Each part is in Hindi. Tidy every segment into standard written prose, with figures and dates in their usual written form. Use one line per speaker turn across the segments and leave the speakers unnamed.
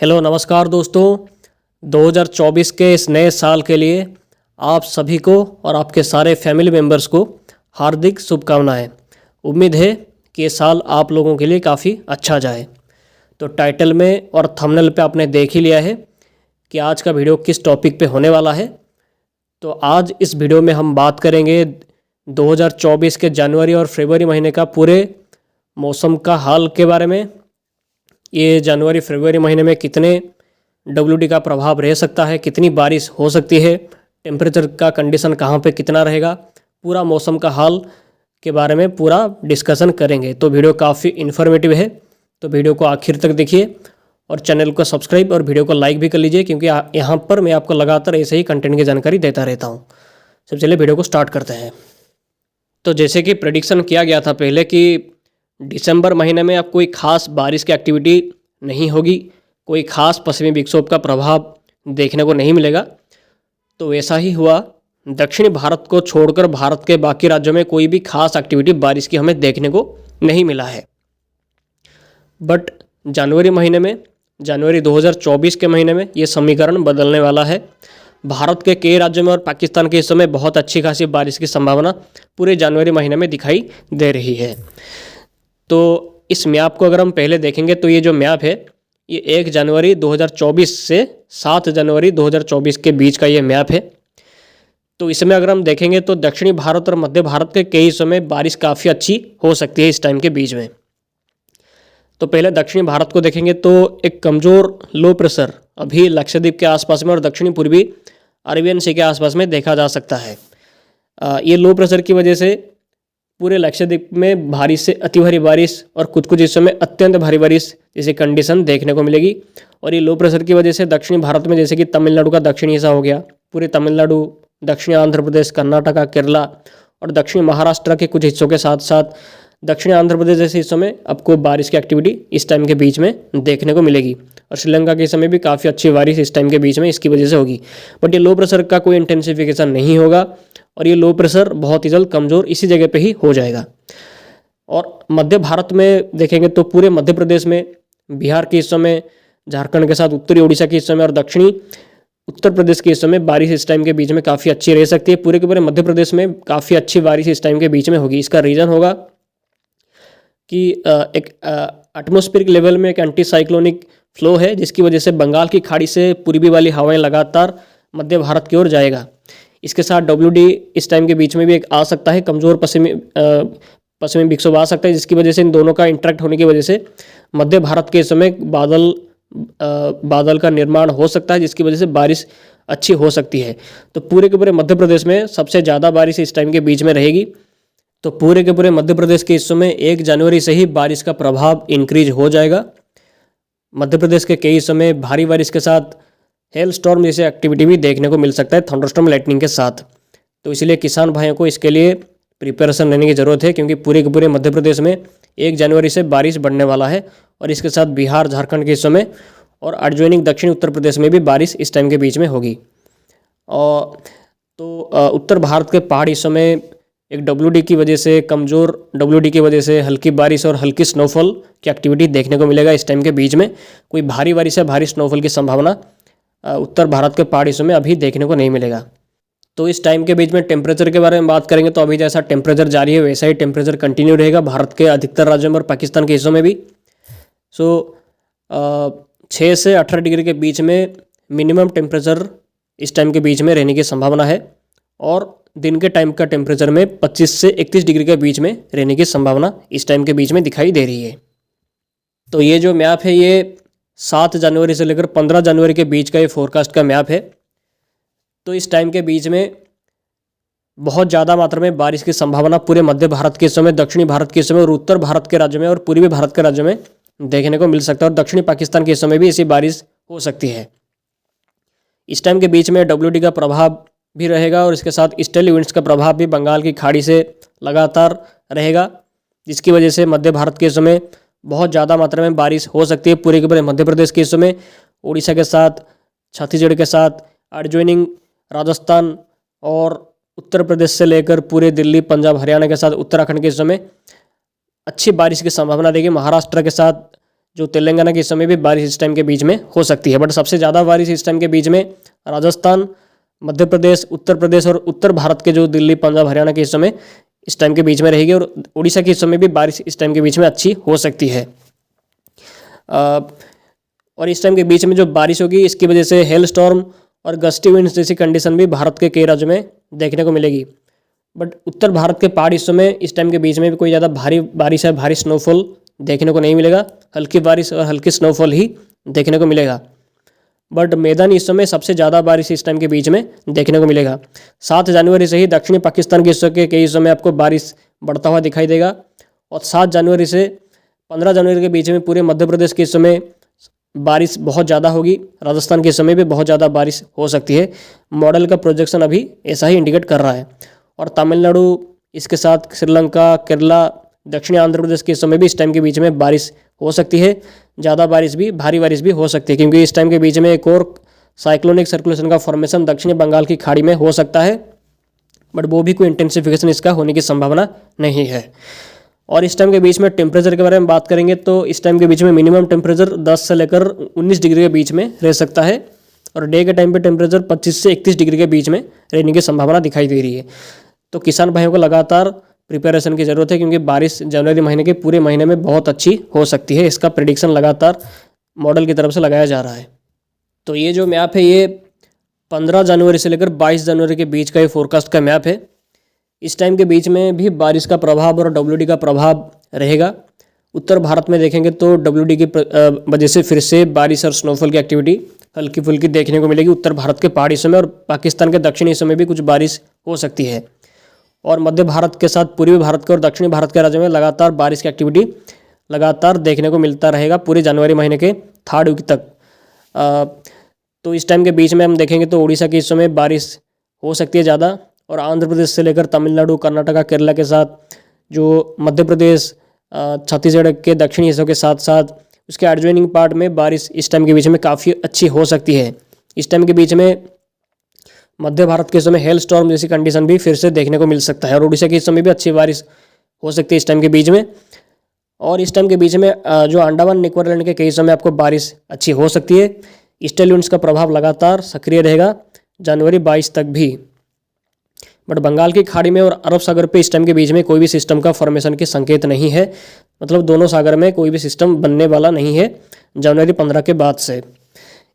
हेलो नमस्कार दोस्तों। 2024 के इस नए साल के लिए आप सभी को और आपके सारे फैमिली मेम्बर्स को हार्दिक शुभकामनाएं। उम्मीद है कि ये साल आप लोगों के लिए काफ़ी अच्छा जाए। तो टाइटल में और थंबनेल पे आपने देख ही लिया है कि आज का वीडियो किस टॉपिक पे होने वाला है। तो आज इस वीडियो में हम बात करेंगे 2024 के जनवरी और फरवरी महीने का पूरे मौसम का हाल के बारे में। ये जनवरी फरवरी महीने में कितने WD का प्रभाव रह सकता है, कितनी बारिश हो सकती है, टेम्परेचर का कंडीशन कहाँ पे कितना रहेगा, पूरा मौसम का हाल के बारे में पूरा डिस्कशन करेंगे। तो वीडियो काफ़ी इन्फॉर्मेटिव है, तो वीडियो को आखिर तक देखिए और चैनल को सब्सक्राइब और वीडियो को लाइक भी कर लीजिए, क्योंकि यहाँ पर मैं आपको लगातार ऐसे ही कंटेंट की जानकारी देता रहता हूँ। सबसे पहले वीडियो को स्टार्ट करते हैं। तो जैसे कि प्रेडिक्शन किया गया था पहले कि दिसंबर महीने में अब कोई खास बारिश की एक्टिविटी नहीं होगी, कोई खास पश्चिमी विक्षोभ का प्रभाव देखने को नहीं मिलेगा। तो वैसा ही हुआ। दक्षिणी भारत को छोड़कर भारत के बाकी राज्यों में कोई भी खास एक्टिविटी बारिश की हमें देखने को नहीं मिला है। बट जनवरी महीने में, जनवरी 2024 के महीने में ये समीकरण बदलने वाला है। भारत के कई राज्यों में और पाकिस्तान के हिस्सों में बहुत अच्छी खासी बारिश की संभावना पूरे जनवरी महीने में दिखाई दे रही है। तो इस मैप को अगर हम पहले देखेंगे तो ये जो मैप है ये 1 जनवरी 2024 से 7 जनवरी 2024 के बीच का ये मैप है। तो इसमें अगर हम देखेंगे तो दक्षिणी भारत और मध्य भारत के कई हिस्सों में बारिश काफ़ी अच्छी हो सकती है इस टाइम के बीच में। तो पहले दक्षिणी भारत को देखेंगे तो एक कमज़ोर लो प्रेशर अभी लक्षद्वीप के आसपास में और दक्षिणी पूर्वी अरेबियन सी के आसपास में देखा जा सकता है। ये लो प्रेशर की वजह से पूरे लक्षद्वीप में भारी से अति भारी बारिश और कुछ कुछ हिस्सों में अत्यंत भारी बारिश जैसी कंडीशन देखने को मिलेगी। और ये लो प्रेशर की वजह से दक्षिणी भारत में जैसे कि तमिलनाडु का दक्षिणी हिस्सा हो गया, पूरे तमिलनाडु, दक्षिणी आंध्र प्रदेश, कर्नाटका, केरला और दक्षिणी महाराष्ट्र के कुछ हिस्सों के साथ साथ दक्षिणी आंध्र प्रदेश जैसे हिस्सों में आपको बारिश की एक्टिविटी इस टाइम के बीच में देखने को मिलेगी। और श्रीलंका के समय भी काफ़ी अच्छी बारिश इस टाइम के बीच में इसकी वजह से होगी। बट ये लो प्रेशर का कोई इंटेंसिफिकेशन नहीं होगा और ये लो प्रेशर बहुत ही जल्द कमज़ोर इसी जगह पे ही हो जाएगा। और मध्य भारत में देखेंगे तो पूरे मध्य प्रदेश में, बिहार के हिस्सों में, झारखंड के साथ उत्तरी उड़ीसा के हिस्सों में और दक्षिणी उत्तर प्रदेश के हिस्सों में बारिश इस टाइम के बीच में काफ़ी अच्छी रह सकती है। पूरे के पूरे मध्य प्रदेश में काफ़ी अच्छी बारिश इस टाइम के बीच में होगी। इसका रीज़न होगा कि एक एटमॉस्फेरिक लेवल में एक एंटी साइक्लोनिक फ्लो है, जिसकी वजह से बंगाल की खाड़ी से पूर्वी वाली हवाएं लगातार मध्य भारत की ओर जाएगा। इसके साथ WD इस टाइम के बीच में भी एक आ सकता है, कमज़ोर पश्चिमी विक्षोभ आ सकता है, जिसकी वजह से इन दोनों का इंटरेक्ट होने की वजह से मध्य भारत के समय बादल का निर्माण हो सकता है, जिसकी वजह से बारिश अच्छी हो सकती है। तो पूरे के पूरे मध्य प्रदेश में सबसे ज़्यादा बारिश इस टाइम के बीच में रहेगी। तो पूरे के पूरे मध्य प्रदेश के हिस्सों में 1 जनवरी से ही बारिश का प्रभाव इंक्रीज हो जाएगा। मध्य प्रदेश के कई हिस्सों में भारी बारिश के साथ हेल स्टॉर्म जैसी एक्टिविटी भी देखने को मिल सकता है, थंडरस्टॉर्म लाइटनिंग के साथ। तो इसलिए किसान भाइयों को इसके लिए प्रिपरेशन लेने की ज़रूरत है, क्योंकि पूरे के पूरे मध्य प्रदेश में 1 जनवरी से बारिश बढ़ने वाला है। और इसके साथ बिहार, झारखंड के हिस्सों में और एडजॉइनिंग दक्षिण उत्तर प्रदेश में भी बारिश इस टाइम के बीच में होगी। और तो उत्तर भारत के पहाड़ी हिस्सों में एक WD की वजह से, कमज़ोर WD की वजह से हल्की बारिश और हल्की स्नोफॉल की एक्टिविटी देखने को मिलेगा इस टाइम के बीच में। कोई भारी बारिश या भारी स्नोफॉल की संभावना उत्तर भारत के पहाड़ी हिस्सों में अभी देखने को नहीं मिलेगा। तो इस टाइम के बीच में टेम्परेचर के बारे में बात करेंगे तो अभी जैसा टेम्परेचर जारी है वैसा ही टेम्परेचर कंटिन्यू रहेगा भारत के अधिकतर राज्यों में और पाकिस्तान के हिस्सों में भी। 6 से 18 डिग्री के बीच में मिनिमम टेम्परेचर इस टाइम के बीच में रहने की संभावना है और दिन के टाइम का टेम्परेचर में 25 से 31 डिग्री के बीच में रहने की संभावना इस टाइम के बीच में दिखाई दे रही है। तो ये जो मैप है ये 7 जनवरी से लेकर 15 जनवरी के बीच का ये फोरकास्ट का मैप है। तो इस टाइम के बीच में बहुत ज़्यादा मात्रा में बारिश की संभावना पूरे मध्य भारत के हिस्सों में, दक्षिणी भारत के हिस्सों में और उत्तर भारत के राज्यों में और पूर्वी भारत के राज्यों में देखने को मिल सकता है। और दक्षिणी पाकिस्तान के हिस्सों में भी ऐसी बारिश हो सकती है। इस टाइम के बीच में WD का प्रभाव भी रहेगा और इसके साथ ईस्टर्ली विंड्स का प्रभाव भी बंगाल की खाड़ी से लगातार रहेगा, जिसकी वजह से मध्य भारत के हिस्सों में बहुत ज़्यादा मात्रा में बारिश हो सकती है। पूरे के पूरे मध्य प्रदेश के हिस्सों में, उड़ीसा के साथ, छत्तीसगढ़ के साथ, एडजॉइनिंग राजस्थान और उत्तर प्रदेश से लेकर पूरे दिल्ली, पंजाब, हरियाणा के साथ उत्तराखंड के हिस्सों में अच्छी बारिश की संभावना देगी। महाराष्ट्र के साथ जो तेलंगाना के इस समय भी बारिश इस टाइम के बीच में हो सकती है। बट सबसे ज़्यादा बारिश इस टाइम के बीच में राजस्थान, मध्य प्रदेश, उत्तर प्रदेश और उत्तर भारत के जो दिल्ली, पंजाब, हरियाणा के इस समय इस टाइम के बीच में रहेगी, और उड़ीसा की इस समय भी बारिश इस टाइम के बीच में अच्छी हो सकती है। और इस टाइम के बीच में जो बारिश होगी इसकी वजह से हेल स्टॉर्म और गस्टी विंड्स जैसी कंडीशन भी भारत के कई राज्यों में देखने को मिलेगी। बट उत्तर भारत के पहाड़ी हिस्सों में इस टाइम के बीच में भी कोई ज़्यादा भारी बारिश है, भारी स्नोफॉल देखने को नहीं मिलेगा। हल्की बारिश और हल्की स्नोफॉल ही देखने को मिलेगा। बट मैदानी हिस्सों में सबसे ज़्यादा बारिश इस टाइम के बीच में देखने को मिलेगा। 7 जनवरी से ही दक्षिणी पाकिस्तान के हिस्सों के कई हिस्सों में आपको बारिश बढ़ता हुआ दिखाई देगा, और 7 जनवरी से 15 जनवरी के बीच में पूरे मध्य प्रदेश के हिस्सों में बारिश बहुत ज़्यादा होगी। राजस्थान के समय भी बहुत ज़्यादा बारिश हो सकती है। मॉडल का प्रोजेक्शन अभी ऐसा ही इंडिकेट कर रहा है। और तमिलनाडु, इसके साथ श्रीलंका, केरला, दक्षिणी आंध्र प्रदेश के समय भी इस टाइम के बीच में बारिश हो सकती है। ज़्यादा बारिश भी, भारी बारिश भी हो सकती है, क्योंकि इस टाइम के बीच में एक और साइक्लोनिक सर्कुलेशन का फॉर्मेशन दक्षिणी बंगाल की खाड़ी में हो सकता है। बट वो भी कोई इंटेंसिफिकेशन इसका होने की संभावना नहीं है। और इस टाइम के बीच में टेम्परेचर के बारे में बात करेंगे तो इस टाइम के बीच में मिनिमम टेम्परेचर 10 से लेकर 19 डिग्री के बीच में रह सकता है, और डे के टाइम पे टेम्परेचर 25 से 31 डिग्री के बीच में रहने की संभावना दिखाई दे रही है। तो किसान भाइयों को लगातार प्रिपरेशन की ज़रूरत है, क्योंकि बारिश जनवरी महीने के पूरे महीने में बहुत अच्छी हो सकती है। इसका प्रेडिक्शन लगातार मॉडल की तरफ से लगाया जा रहा है। तो ये जो मैप है ये 15 जनवरी से लेकर 22 जनवरी के बीच का ये फोरकास्ट का मैप है। इस टाइम के बीच में भी बारिश का प्रभाव और WD का प्रभाव रहेगा। उत्तर भारत में देखेंगे तो WD की वजह से फिर से बारिश और स्नोफॉल की एक्टिविटी हल्की फुल्की देखने को मिलेगी उत्तर भारत के पहाड़ी हिस्सों में, और पाकिस्तान के दक्षिणी हिस्सों में भी कुछ बारिश हो सकती है। और मध्य भारत के साथ पूर्वी भारत के और दक्षिणी भारत के राज्यों में लगातार बारिश की एक्टिविटी लगातार देखने को मिलता रहेगा पूरे जनवरी महीने के 3rd वीक तक। तो इस टाइम के बीच में हम देखेंगे तो उड़ीसा के हिस्सों में बारिश हो सकती है ज़्यादा, और आंध्र प्रदेश से लेकर तमिलनाडु, कर्नाटका, केरला के साथ जो मध्य प्रदेश, छत्तीसगढ़ के दक्षिणी हिस्सों के साथ साथ उसके एडजॉइनिंग पार्ट में बारिश इस टाइम के बीच में काफ़ी अच्छी हो सकती है। इस टाइम के बीच में मध्य भारत के हिस्सों में हेल स्टॉर्म जैसी कंडीशन भी फिर से देखने को मिल सकता है, और उड़ीसा के हिस्सों में भी अच्छी बारिश हो सकती है इस टाइम के बीच में। और इस टाइम के बीच में जो अंडमान निकोबार आइलैंड के कई हिस्सों में आपको बारिश अच्छी हो सकती है। ईस्टर्ली विंड्स का प्रभाव लगातार सक्रिय रहेगा जनवरी 22 तक भी। बट बंगाल की खाड़ी में और अरब सागर पे इस टाइम के बीच में कोई भी सिस्टम का फॉर्मेशन के संकेत नहीं है, मतलब दोनों सागर में कोई भी सिस्टम बनने वाला नहीं है जनवरी 15 के बाद से।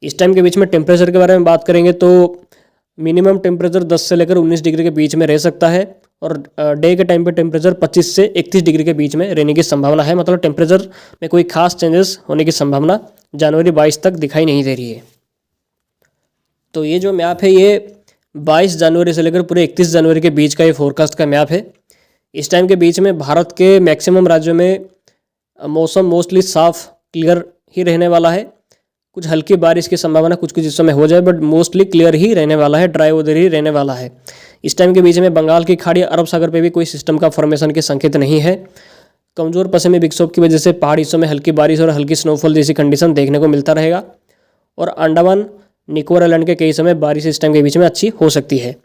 इस टाइम के बीच में टेम्परेचर के बारे में बात करेंगे तो मिनिमम टेम्परेचर 10 से लेकर 19 डिग्री के बीच में रह सकता है, और डे के टाइम पे टेम्परेचर 25 से 31 डिग्री के बीच में रहने की संभावना है। मतलब टेम्परेचर में कोई खास चेंजेस होने की संभावना जनवरी 22 तक दिखाई नहीं दे रही है। तो ये जो मैप है ये 22 जनवरी से लेकर पूरे 31 जनवरी के बीच का ये फोरकास्ट का मैप है। इस टाइम के बीच में भारत के मैक्सिमम राज्यों में मौसम मोस्टली साफ क्लियर ही रहने वाला है। कुछ हल्की बारिश की संभावना कुछ कुछ हिस्सों में हो जाए, बट मोस्टली क्लियर ही रहने वाला है, ड्राई वेदर ही रहने वाला है। इस टाइम के बीच में बंगाल की खाड़ी, अरब सागर पे भी कोई सिस्टम का फॉर्मेशन के संकेत नहीं है। कमजोर पश्चिमी विक्षोभ की वजह से पहाड़ी हिस्सों में हल्की बारिश और हल्की स्नोफॉल जैसी कंडीशन देखने को मिलता रहेगा, और अंडमान निकोबार आइलैंड के कई समय बारिश इस टाइम के बीच में अच्छी हो सकती है।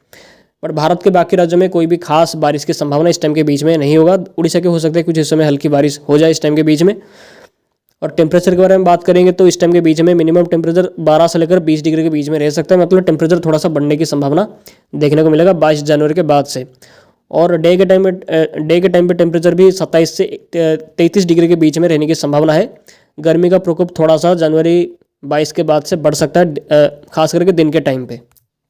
बट भारत के बाकी राज्यों में कोई भी खास बारिश की संभावना इस टाइम के बीच में नहीं होगा। उड़ीसा के हो सकता है कुछ हिस्सों में हल्की बारिश हो जाए इस टाइम के बीच में। और टेम्परेचर के बारे में बात करेंगे तो इस टाइम के बीच में मिनिमम टेम्परेचर 12 से लेकर 20 डिग्री के बीच में रह सकता है, मतलब टेम्परेचर थोड़ा सा बढ़ने की संभावना देखने को मिलेगा 22 जनवरी के बाद से। और डे के टाइम पे टेम्परेचर भी 27 से 33 डिग्री के बीच में रहने की संभावना है। गर्मी का प्रकोप थोड़ा सा जनवरी 22 के बाद से बढ़ सकता है, खास करके दिन के टाइम पे।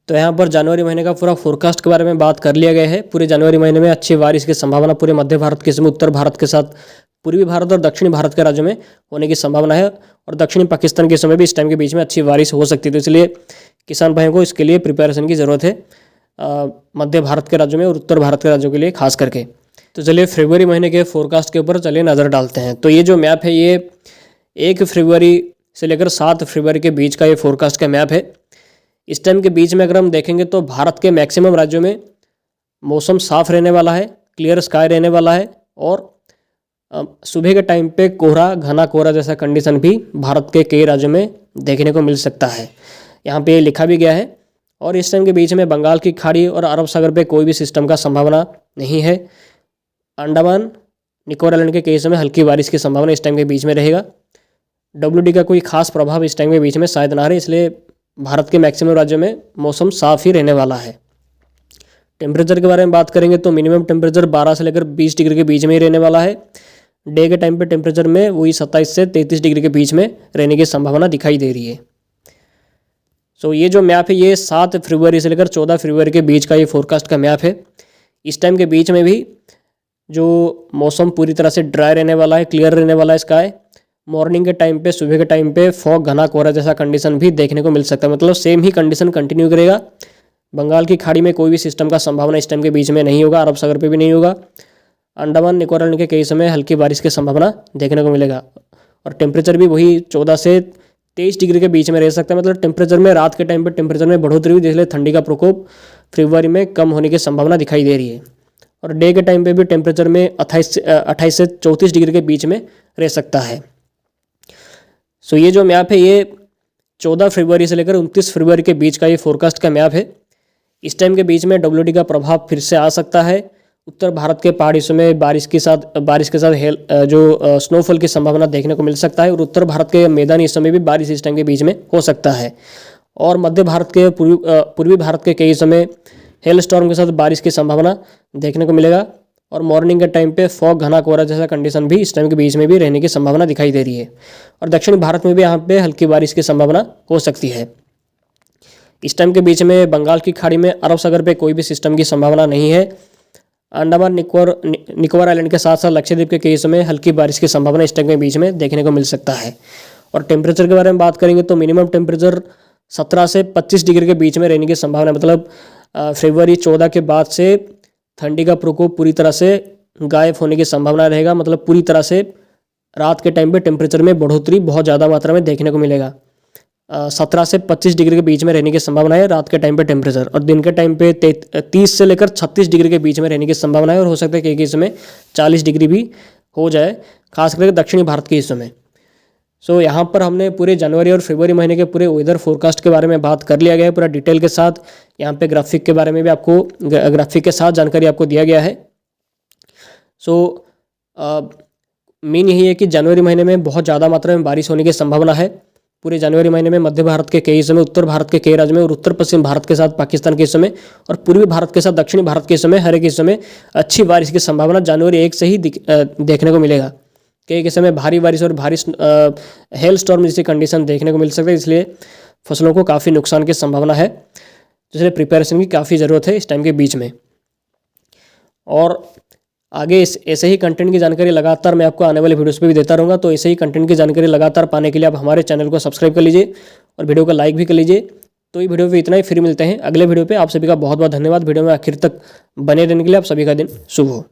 तो यहाँ पर जनवरी महीने का पूरा फोरकास्ट के बारे में बात कर लिया गया है। पूरे जनवरी महीने में अच्छी बारिश की संभावना पूरे मध्य भारत के समय, उत्तर भारत के साथ पूर्वी भारत और दक्षिणी भारत के राज्यों में होने की संभावना है, और दक्षिणी पाकिस्तान के समय भी इस टाइम के बीच में अच्छी बारिश हो सकती है। तो इसलिए किसान भाइयों को इसके लिए प्रिपरेशन की ज़रूरत है मध्य भारत के राज्यों में और उत्तर भारत के राज्यों के लिए खास करके। तो चलिए फरवरी महीने के फोरकास्ट के ऊपर चलिए नज़र डालते हैं। तो ये जो मैप है ये 1 फरवरी से लेकर 7 फरवरी के बीच का ये फोरकास्ट का मैप है। इस टाइम के बीच में अगर हम देखेंगे तो भारत के मैक्सिमम राज्यों में मौसम साफ रहने वाला है, क्लियर स्काई रहने वाला है, और सुबह के टाइम पे कोहरा, घना कोहरा जैसा कंडीशन भी भारत के कई राज्यों में देखने को मिल सकता है। यहाँ पे लिखा भी गया है। और इस टाइम के बीच में बंगाल की खाड़ी और अरब सागर पे कोई भी सिस्टम का संभावना नहीं है। अंडमान निकोबार आइलैंड के कई समय हल्की बारिश की संभावना इस टाइम के बीच में रहेगा। WD का कोई खास प्रभाव इस टाइम के बीच में शायद ना रहे, इसलिए भारत के मैक्सिमम राज्यों में मौसम साफ़ ही रहने वाला है। टेम्परेचर के बारे में बात करेंगे तो मिनिमम टेम्परेचर 12 से लेकर 20 डिग्री के बीच में ही रहने वाला है। डे के टाइम पे टेम्परेचर में वही 27 से 33 डिग्री के बीच में रहने की संभावना दिखाई दे रही है। सो ये जो मैप है ये 7 फरवरी से लेकर 14 फरवरी के बीच का ये फोरकास्ट का मैप है। इस टाइम के बीच में भी जो मौसम पूरी तरह से ड्राई रहने वाला है, क्लियर रहने वाला है स्काई। मॉर्निंग के टाइम पे, सुबह के टाइम पे फॉग, घना कोहरा जैसा कंडीशन भी देखने को मिल सकता है, मतलब सेम ही कंडीशन कंटिन्यू करेगा। बंगाल की खाड़ी में कोई भी सिस्टम का संभावना इस टाइम के बीच में नहीं होगा, अरब सागर पे भी नहीं होगा। अंडमान निकोबार आइलैंड के कई समय हल्की बारिश की संभावना देखने को मिलेगा और टेम्परेचर भी वही 14 से 23 डिग्री के बीच में रह सकता है। मतलब टेम्परेचर में रात के टाइम पर टेम्परेचर में बढ़ोतरी हुई, जिसलिए ठंडी का प्रकोप फरवरी में कम होने की संभावना दिखाई दे रही है। और डे के टाइम पे भी टेम्परेचर में 28 से 34 डिग्री के बीच में रह सकता है। सो ये जो मैप है ये 14 फरवरी से लेकर 29 फरवरी के बीच का ये फोरकास्ट का मैप है। इस टाइम के बीच में WD का प्रभाव फिर से आ सकता है। उत्तर भारत के पहाड़ी हिस्सों में बारिश के साथ स्नोफॉल की संभावना देखने को मिल सकता है और उत्तर भारत के मैदानी हिस्सों में भी बारिश इस टाइम के बीच में हो सकता है। और मध्य भारत के पूर्वी भारत के कई हिस्सों में हेल स्टॉर्म के साथ बारिश की संभावना देखने को मिलेगा और मॉर्निंग के टाइम पे फॉग, घना कोहरा जैसा कंडीशन भी इस टाइम के बीच में भी रहने की संभावना दिखाई दे रही है। और दक्षिण भारत में भी यहाँ पे हल्की बारिश की संभावना हो सकती है। इस टाइम के बीच में बंगाल की खाड़ी में, अरब सागर पे कोई भी सिस्टम की संभावना नहीं है। अंडमान निकोबार आइलैंड के साथ साथ लक्षद्वीप के कई हिस्सों में हल्की बारिश की संभावना इस टाइम के बीच में देखने को मिल सकता है। और टेम्परेचर के बारे में बात करेंगे तो मिनिमम टेम्परेचर 17 से 25 डिग्री के बीच में रहने की संभावना, मतलब फरवरी 14 के बाद से ठंडी का प्रकोप पूरी तरह से गायब होने की संभावना रहेगा। मतलब पूरी तरह से रात के टाइम पे टेम्परेचर में बढ़ोतरी बहुत ज़्यादा मात्रा में देखने को मिलेगा। 17 से 25 डिग्री के बीच में रहने की संभावना है रात के टाइम पे टेम्परेचर, और दिन के टाइम पे 30 से लेकर 36 डिग्री के बीच में रहने की संभावना है और हो सकता है कि इसमें 40 डिग्री भी हो जाए, खास करके दक्षिणी भारत के हिस्सों में। सो यहाँ पर हमने पूरे जनवरी और फरवरी महीने के पूरे वेदर फोरकास्ट के बारे में बात कर लिया गया है पूरा डिटेल के साथ। यहाँ पे ग्राफिक के बारे में भी आपको ग्राफिक के साथ जानकारी आपको दिया गया है। सो मेन यही है कि जनवरी महीने में बहुत ज़्यादा मात्रा में बारिश होने की संभावना है। पूरे जनवरी महीने में मध्य भारत के कई हिस्सों में, उत्तर भारत के कई राज्यों में और उत्तर पश्चिम भारत के साथ पाकिस्तान के हिस्सों में और पूर्वी भारत के साथ दक्षिणी भारत के हिस्सों में, हर एक हिस्सों में अच्छी बारिश की संभावना जनवरी 1 से ही देखने को मिलेगा। कई हिस्सों में भारी बारिश और भारी हेल स्टॉर्म जैसी कंडीशन देखने को मिल सकती है, इसलिए फसलों को काफ़ी नुकसान की संभावना है, इसलिए प्रिपरेशन की काफ़ी ज़रूरत है इस टाइम के बीच में। और आगे ऐसे ही कंटेंट की जानकारी लगातार मैं आपको आने वाले वीडियोस पे भी देता रहूँगा। तो ऐसे ही कंटेंट की जानकारी लगातार पाने के लिए आप हमारे चैनल को सब्सक्राइब कर लीजिए और वीडियो को लाइक भी कर लीजिए। तो ये वीडियो पे इतना ही, फिर मिलते हैं अगले वीडियो पे। आप सभी का बहुत बहुत धन्यवाद वीडियो में आखिर तक बने रहने के लिए। आप सभी का दिन शुभ हो।